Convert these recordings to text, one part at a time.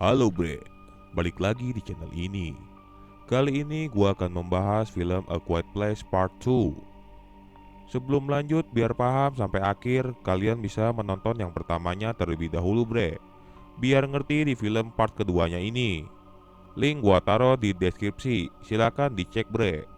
Halo bre, balik lagi di channel ini. Kali ini gua akan membahas film A Quiet Place Part 2. Sebelum lanjut, biar paham sampai akhir, kalian bisa menonton yang pertamanya terlebih dahulu bre, biar ngerti di film part keduanya ini. Link gua taruh di deskripsi, silakan dicek bre.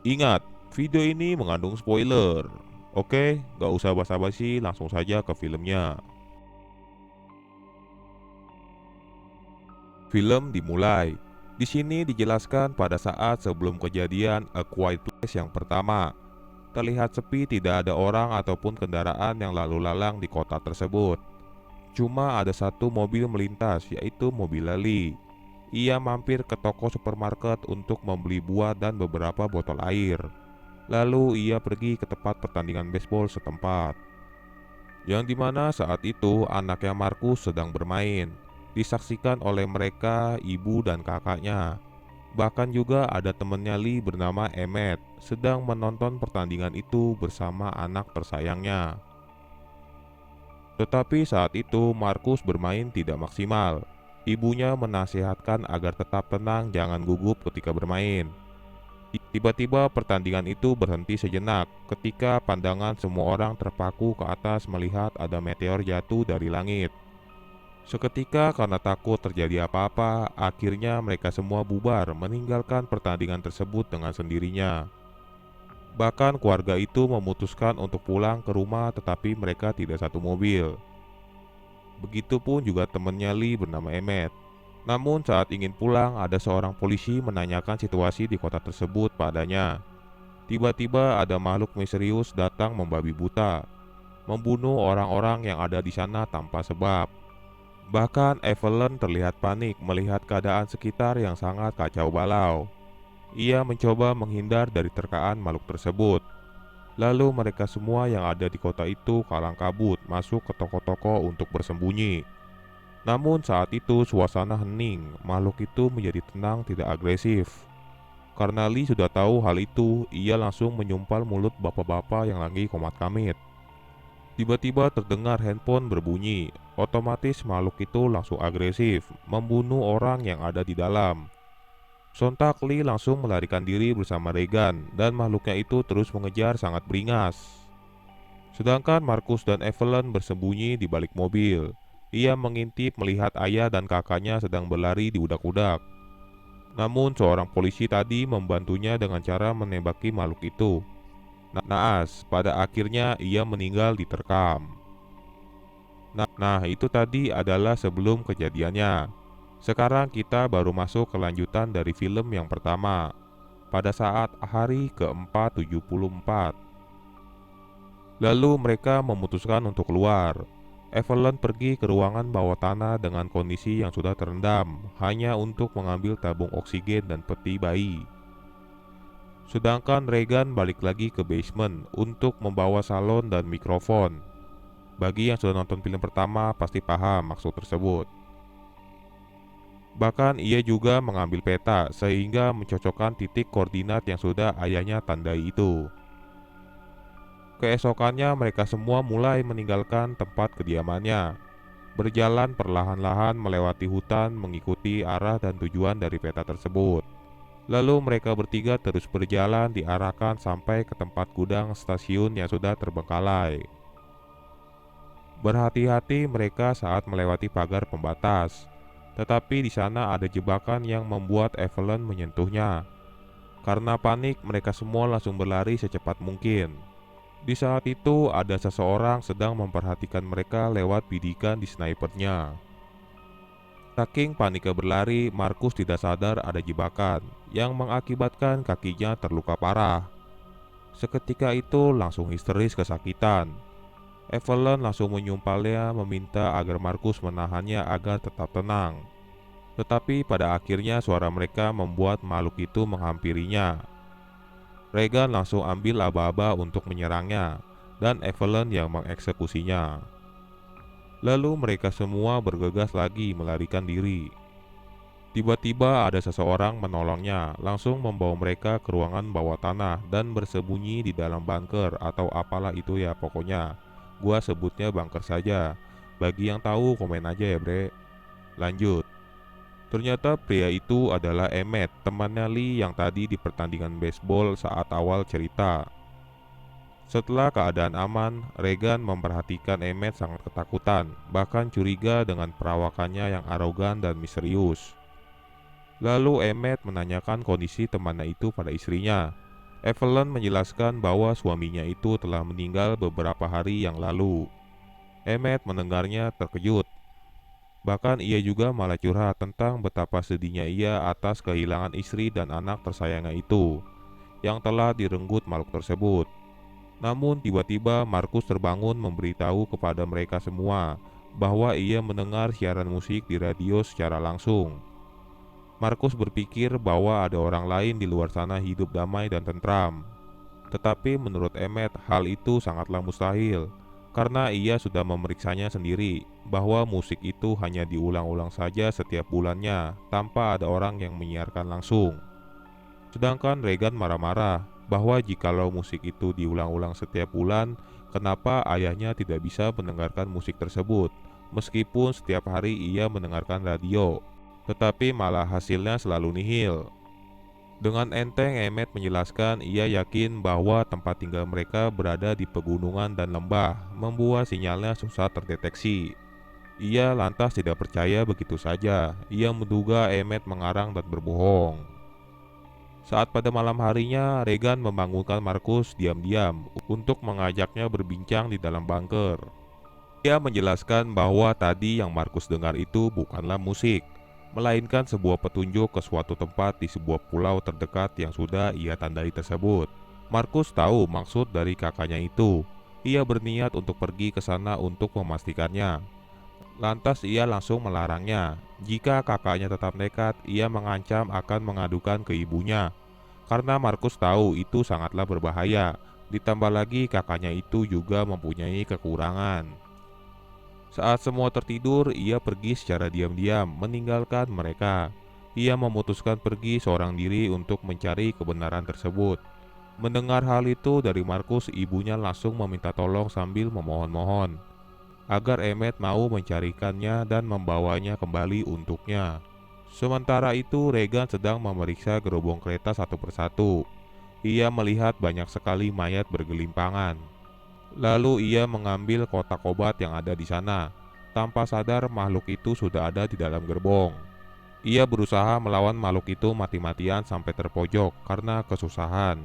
Ingat, video ini mengandung spoiler. Oke, gak usah basa-basi, langsung saja ke filmnya. Film dimulai. Di sini dijelaskan pada saat sebelum kejadian A Quiet Place yang pertama. Terlihat sepi, tidak ada orang ataupun kendaraan yang lalu lalang di kota tersebut. Cuma ada satu mobil melintas, yaitu mobil Lali. Ia mampir ke toko supermarket untuk membeli buah dan beberapa botol air. Lalu ia pergi ke tempat pertandingan baseball setempat, yang dimana saat itu anaknya Markus sedang bermain. Disaksikan oleh mereka, ibu dan kakaknya. Bahkan juga ada temannya Lee bernama Emmet sedang menonton pertandingan itu bersama anak tersayangnya. Tetapi saat itu Markus bermain tidak maksimal. Ibunya menasihatkan agar tetap tenang, jangan gugup ketika bermain. Tiba-tiba pertandingan itu berhenti sejenak ketika pandangan semua orang terpaku ke atas melihat ada meteor jatuh dari langit. Seketika karena takut terjadi apa-apa, akhirnya mereka semua bubar meninggalkan pertandingan tersebut dengan sendirinya. Bahkan keluarga itu memutuskan untuk pulang ke rumah, tetapi mereka tidak satu mobil. Begitupun juga temannya Lee bernama Emmet. Namun saat ingin pulang, ada seorang polisi menanyakan situasi di kota tersebut padanya. Tiba-tiba ada makhluk misterius datang membabi buta, membunuh orang-orang yang ada di sana tanpa sebab. Bahkan Evelyn terlihat panik melihat keadaan sekitar yang sangat kacau balau. Ia mencoba menghindar dari terkaan makhluk tersebut. Lalu mereka semua yang ada di kota itu kalang kabut masuk ke toko-toko untuk bersembunyi. Namun saat itu suasana hening, makhluk itu menjadi tenang, tidak agresif. Karena Lee sudah tahu hal itu, ia langsung menyumpal mulut bapak-bapak yang lagi komat-kamit. Tiba-tiba terdengar handphone berbunyi. Otomatis makhluk itu langsung agresif, membunuh orang yang ada di dalam. Sontak Lee langsung melarikan diri bersama Regan, dan makhluknya itu terus mengejar sangat beringas. Sedangkan Markus dan Evelyn bersembunyi di balik mobil. Ia mengintip melihat ayah dan kakaknya sedang berlari di udak-udak. Namun seorang polisi tadi membantunya dengan cara menembaki makhluk itu. Naas, pada akhirnya ia meninggal diterkam. Nah, itu tadi adalah sebelum kejadiannya. Sekarang kita baru masuk ke lanjutan dari film yang pertama, pada saat hari ke-474. Lalu mereka memutuskan untuk keluar. Evelyn pergi ke ruangan bawah tanah dengan kondisi yang sudah terendam, hanya untuk mengambil tabung oksigen dan peti bayi. Sedangkan Regan balik lagi ke basement untuk membawa salon dan mikrofon. Bagi yang sudah nonton film pertama pasti paham maksud tersebut. Bahkan ia juga mengambil peta sehingga mencocokkan titik koordinat yang sudah ayahnya tandai itu. Keesokannya mereka semua mulai meninggalkan tempat kediamannya, berjalan perlahan-lahan melewati hutan mengikuti arah dan tujuan dari peta tersebut. Lalu mereka bertiga terus berjalan diarahkan sampai ke tempat gudang stasiun yang sudah terbengkalai. Berhati-hati mereka saat melewati pagar pembatas, tetapi di sana ada jebakan yang membuat Evelyn menyentuhnya. Karena panik, mereka semua langsung berlari secepat mungkin. Di saat itu ada seseorang sedang memperhatikan mereka lewat bidikan di snipernya. Saking paniknya berlari, Markus tidak sadar ada jebakan yang mengakibatkan kakinya terluka parah. Seketika itu langsung histeris kesakitan. Evelyn langsung menyumpalnya meminta agar Markus menahannya agar tetap tenang. Tetapi pada akhirnya suara mereka membuat makhluk itu menghampirinya. Regan langsung ambil aba-aba untuk menyerangnya, dan Evelyn yang mengeksekusinya. Lalu mereka semua bergegas lagi melarikan diri. Tiba-tiba ada seseorang menolongnya, langsung membawa mereka ke ruangan bawah tanah dan bersembunyi di dalam bunker atau apalah itu ya pokoknya. Gua sebutnya bunker saja. Bagi yang tahu komen aja ya bre. Lanjut. Ternyata pria itu adalah Emmet, temannya Lee yang tadi di pertandingan baseball saat awal cerita. Setelah keadaan aman, Regan memperhatikan Emmet sangat ketakutan, bahkan curiga dengan perawakannya yang arogan dan misterius. Lalu Emmet menanyakan kondisi temannya itu pada istrinya. Evelyn menjelaskan bahwa suaminya itu telah meninggal beberapa hari yang lalu. Emmet mendengarnya terkejut. Bahkan ia juga malah curhat tentang betapa sedihnya ia atas kehilangan istri dan anak tersayangnya itu, yang telah direnggut makhluk tersebut. Namun tiba-tiba Markus terbangun memberitahu kepada mereka semua bahwa ia mendengar siaran musik di radio secara langsung. Markus berpikir bahwa ada orang lain di luar sana hidup damai dan tentram. Tetapi menurut Emmet hal itu sangatlah mustahil, karena ia sudah memeriksanya sendiri bahwa musik itu hanya diulang-ulang saja setiap bulannya tanpa ada orang yang menyiarkan langsung. Sedangkan Regan marah-marah bahwa jikalau musik itu diulang-ulang setiap bulan, kenapa ayahnya tidak bisa mendengarkan musik tersebut meskipun setiap hari ia mendengarkan radio, tetapi malah hasilnya selalu nihil. Dengan enteng Emmet menjelaskan ia yakin bahwa tempat tinggal mereka berada di pegunungan dan lembah, membuat sinyalnya susah terdeteksi. Ia lantas tidak percaya begitu saja. Ia menduga Emmet mengarang dan berbohong. Saat pada malam harinya, Regan membangunkan Markus diam-diam untuk mengajaknya berbincang di dalam bunker. Ia menjelaskan bahwa tadi yang Markus dengar itu bukanlah musik, melainkan sebuah petunjuk ke suatu tempat di sebuah pulau terdekat yang sudah ia tandai tersebut. Markus tahu maksud dari kakaknya itu. Ia berniat untuk pergi ke sana untuk memastikannya. Lantas ia langsung melarangnya. Jika kakaknya tetap nekat, ia mengancam akan mengadukan ke ibunya. Karena Markus tahu itu sangatlah berbahaya. Ditambah lagi kakaknya itu juga mempunyai kekurangan. Saat semua tertidur, ia pergi secara diam-diam meninggalkan mereka. Ia memutuskan pergi seorang diri untuk mencari kebenaran tersebut. Mendengar hal itu dari Markus, ibunya langsung meminta tolong sambil memohon-mohon agar Emmet mau mencarikannya dan membawanya kembali untuknya. Sementara itu, Regan sedang memeriksa gerobong kereta satu persatu. Ia melihat banyak sekali mayat bergelimpangan. Lalu ia mengambil kotak obat yang ada di sana. Tanpa sadar makhluk itu sudah ada di dalam gerbong. Ia berusaha melawan makhluk itu mati-matian sampai terpojok karena kesusahan.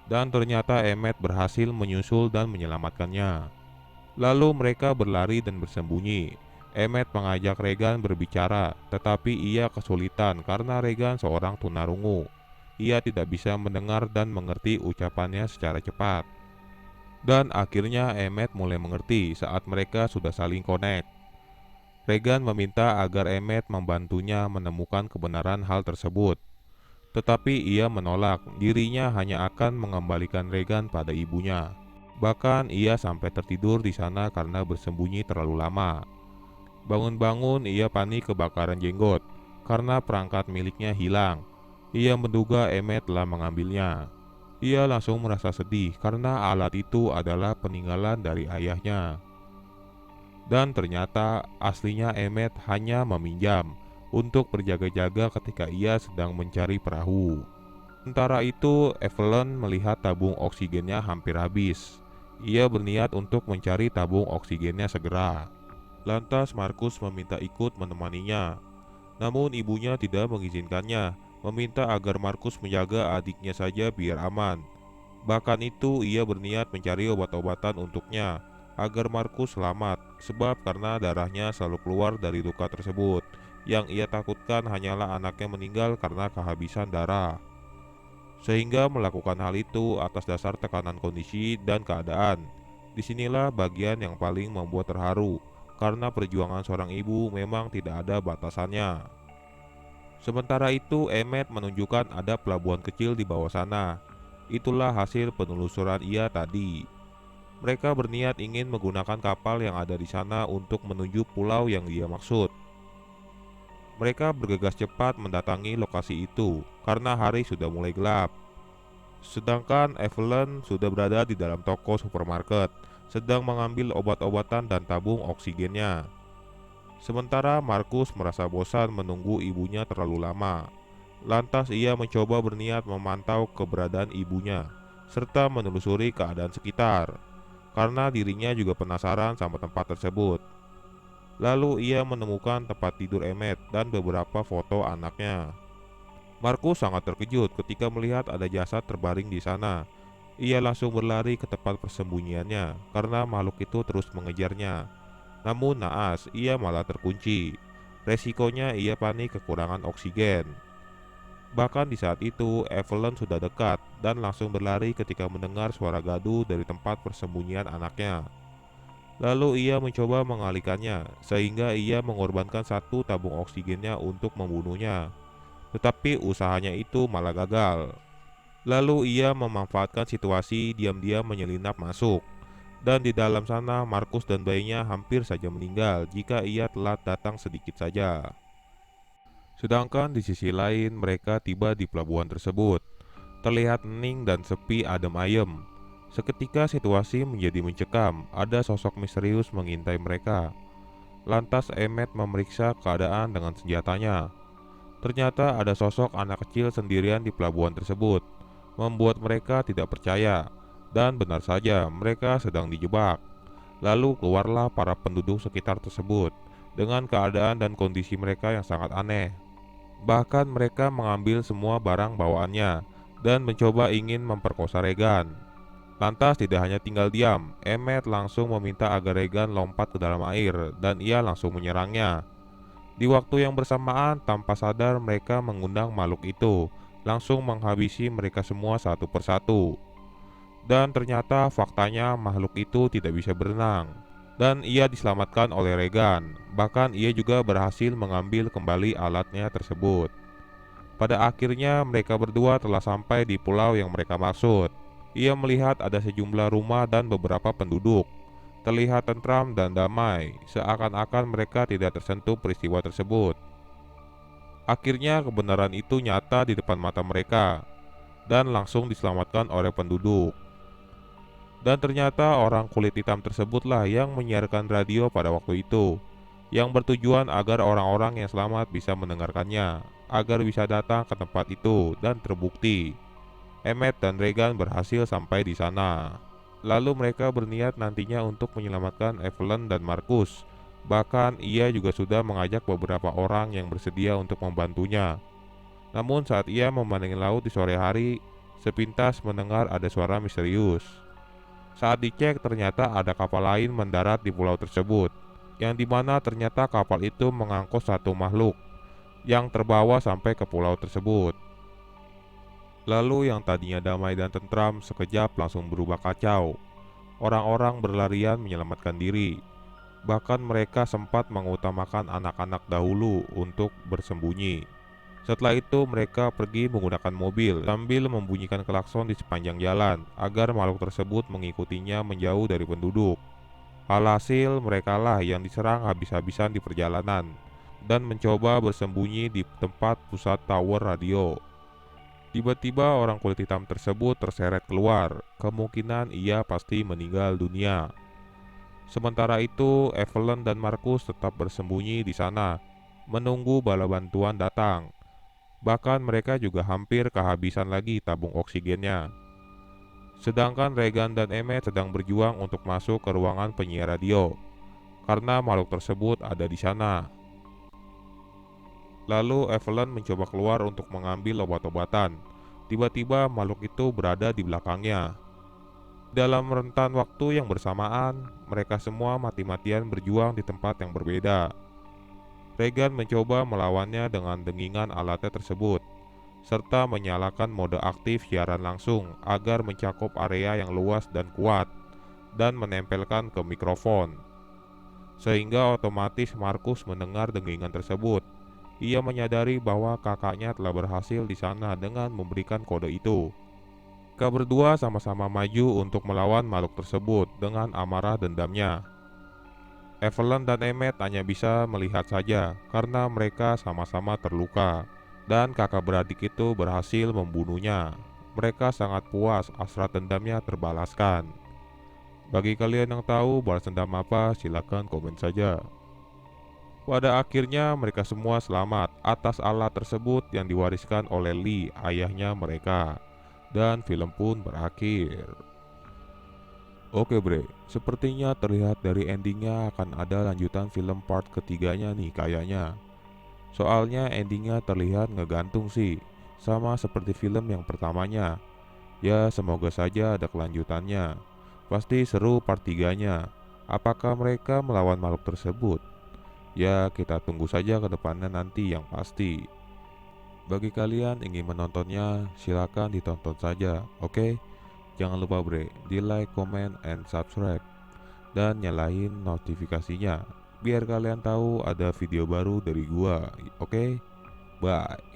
Dan ternyata Emmet berhasil menyusul dan menyelamatkannya. Lalu mereka berlari dan bersembunyi. Emmet mengajak Regan berbicara, tetapi ia kesulitan karena Regan seorang tunarungu. Ia tidak bisa mendengar dan mengerti ucapannya secara cepat. Dan akhirnya Emmet mulai mengerti saat mereka sudah saling connect. Regan meminta agar Emmet membantunya menemukan kebenaran hal tersebut. Tetapi ia menolak, dirinya hanya akan mengembalikan Regan pada ibunya. Bahkan ia sampai tertidur di sana karena bersembunyi terlalu lama. Bangun-bangun ia panik kebakaran jenggot karena perangkat miliknya hilang. Ia menduga Emmet telah mengambilnya. Ia langsung merasa sedih karena alat itu adalah peninggalan dari ayahnya. Dan ternyata aslinya Emmet hanya meminjam untuk berjaga-jaga ketika ia sedang mencari perahu. Sementara itu, Evelyn melihat tabung oksigennya hampir habis. Ia berniat untuk mencari tabung oksigennya segera. Lantas Markus meminta ikut menemaninya. Namun ibunya tidak mengizinkannya, meminta agar Markus menjaga adiknya saja biar aman. Bahkan itu ia berniat mencari obat-obatan untuknya agar Markus selamat, sebab karena darahnya selalu keluar dari luka tersebut. Yang ia takutkan hanyalah anaknya meninggal karena kehabisan darah. Sehingga melakukan hal itu atas dasar tekanan kondisi dan keadaan. Disinilah bagian yang paling membuat terharu, karena perjuangan seorang ibu memang tidak ada batasannya. Sementara itu, Emmet menunjukkan ada pelabuhan kecil di bawah sana. Itulah hasil penelusuran ia tadi. Mereka berniat ingin menggunakan kapal yang ada di sana untuk menuju pulau yang dia maksud. Mereka bergegas cepat mendatangi lokasi itu karena hari sudah mulai gelap. Sedangkan Evelyn sudah berada di dalam toko supermarket, sedang mengambil obat-obatan dan tabung oksigennya. Sementara Markus merasa bosan menunggu ibunya terlalu lama. Lantas ia mencoba berniat memantau keberadaan ibunya, serta menelusuri keadaan sekitar, karena dirinya juga penasaran sama tempat tersebut. Lalu ia menemukan tempat tidur Emmet dan beberapa foto anaknya. Markus sangat terkejut ketika melihat ada jasad terbaring di sana. Ia langsung berlari ke tempat persembunyiannya karena makhluk itu terus mengejarnya. Namun naas, ia malah terkunci. Resikonya ia panik kekurangan oksigen. Bahkan di saat itu, Evelyn sudah dekat dan langsung berlari ketika mendengar suara gaduh dari tempat persembunyian anaknya. Lalu ia mencoba mengalihkannya, sehingga ia mengorbankan satu tabung oksigennya untuk membunuhnya. Tetapi usahanya itu malah gagal. Lalu ia memanfaatkan situasi, diam-diam menyelinap masuk. Dan di dalam sana Markus dan bayinya hampir saja meninggal jika ia telat datang sedikit saja. Sedangkan di sisi lain mereka tiba di pelabuhan tersebut. Terlihat hening dan sepi adem ayem. Seketika situasi menjadi mencekam, ada sosok misterius mengintai mereka. Lantas Emmet memeriksa keadaan dengan senjatanya. Ternyata ada sosok anak kecil sendirian di pelabuhan tersebut, membuat mereka tidak percaya. Dan benar saja mereka sedang dijebak. Lalu keluarlah para penduduk sekitar tersebut dengan keadaan dan kondisi mereka yang sangat aneh. Bahkan mereka mengambil semua barang bawaannya dan mencoba ingin memperkosa Regan. Lantas tidak hanya tinggal diam, Emmet langsung meminta agar Regan lompat ke dalam air dan ia langsung menyerangnya. Di waktu yang bersamaan, tanpa sadar mereka mengundang makhluk itu, langsung menghabisi mereka semua satu persatu. Dan ternyata faktanya makhluk itu tidak bisa berenang. Dan ia diselamatkan oleh Regan. Bahkan ia juga berhasil mengambil kembali alatnya tersebut. Pada akhirnya mereka berdua telah sampai di pulau yang mereka maksud. Ia melihat ada sejumlah rumah dan beberapa penduduk. Terlihat tentram dan damai, seakan-akan mereka tidak tersentuh peristiwa tersebut. Akhirnya kebenaran itu nyata di depan mata mereka dan langsung diselamatkan oleh penduduk. Dan ternyata orang kulit hitam tersebutlah yang menyiarkan radio pada waktu itu, yang bertujuan agar orang-orang yang selamat bisa mendengarkannya, agar bisa datang ke tempat itu. Dan terbukti Emmet dan Regan berhasil sampai di sana. Lalu mereka berniat nantinya untuk menyelamatkan Evelyn dan Markus. Bahkan ia juga sudah mengajak beberapa orang yang bersedia untuk membantunya. Namun saat ia memandangi laut di sore hari, sepintas mendengar ada suara misterius. Saat dicek ternyata ada kapal lain mendarat di pulau tersebut, yang dimana ternyata kapal itu mengangkut satu makhluk yang terbawa sampai ke pulau tersebut. Lalu yang tadinya damai dan tentram sekejap langsung berubah kacau. Orang-orang berlarian menyelamatkan diri. Bahkan mereka sempat mengutamakan anak-anak dahulu untuk bersembunyi. Setelah itu mereka pergi menggunakan mobil sambil membunyikan klakson di sepanjang jalan agar makhluk tersebut mengikutinya menjauh dari penduduk. Alhasil merekalah yang diserang habis-habisan di perjalanan dan mencoba bersembunyi di tempat pusat tower radio. Tiba-tiba orang kulit hitam tersebut terseret keluar, kemungkinan ia pasti meninggal dunia. Sementara itu Evelyn dan Markus tetap bersembunyi di sana, menunggu bala bantuan datang. Bahkan mereka juga hampir kehabisan lagi tabung oksigennya. Sedangkan Regan dan Emmet sedang berjuang untuk masuk ke ruangan penyiar radio karena makhluk tersebut ada di sana. Lalu Evelyn mencoba keluar untuk mengambil obat-obatan. Tiba-tiba makhluk itu berada di belakangnya. Dalam rentan waktu yang bersamaan, mereka semua mati-matian berjuang di tempat yang berbeda. Regan mencoba melawannya dengan dengingan alatnya tersebut, serta menyalakan mode aktif siaran langsung agar mencakup area yang luas dan kuat, dan menempelkan ke mikrofon. Sehingga otomatis Markus mendengar dengingan tersebut. Ia menyadari bahwa kakaknya telah berhasil di sana dengan memberikan kode itu. Mereka berdua sama-sama maju untuk melawan makhluk tersebut dengan amarah dendamnya. Evelyn dan Emmet hanya bisa melihat saja karena mereka sama-sama terluka, dan kakak beradik itu berhasil membunuhnya. Mereka sangat puas, hasrat dendamnya terbalaskan. Bagi kalian yang tahu balas dendam apa, silakan komen saja. Pada akhirnya mereka semua selamat atas alat tersebut yang diwariskan oleh Lee, ayahnya mereka. Dan film pun berakhir. Oke bre, sepertinya terlihat dari endingnya akan ada lanjutan film part ketiganya nih kayaknya. Soalnya endingnya terlihat ngegantung sih, sama seperti film yang pertamanya. Ya semoga saja ada kelanjutannya. Pasti seru part 3-nya. Apakah mereka melawan makhluk tersebut? Ya kita tunggu saja ke depannya nanti yang pasti. Bagi kalian ingin menontonnya, silakan ditonton saja, oke? Jangan lupa bre, di like, comment, and subscribe. Dan nyalain notifikasinya, biar kalian tahu ada video baru dari gua, oke? Bye.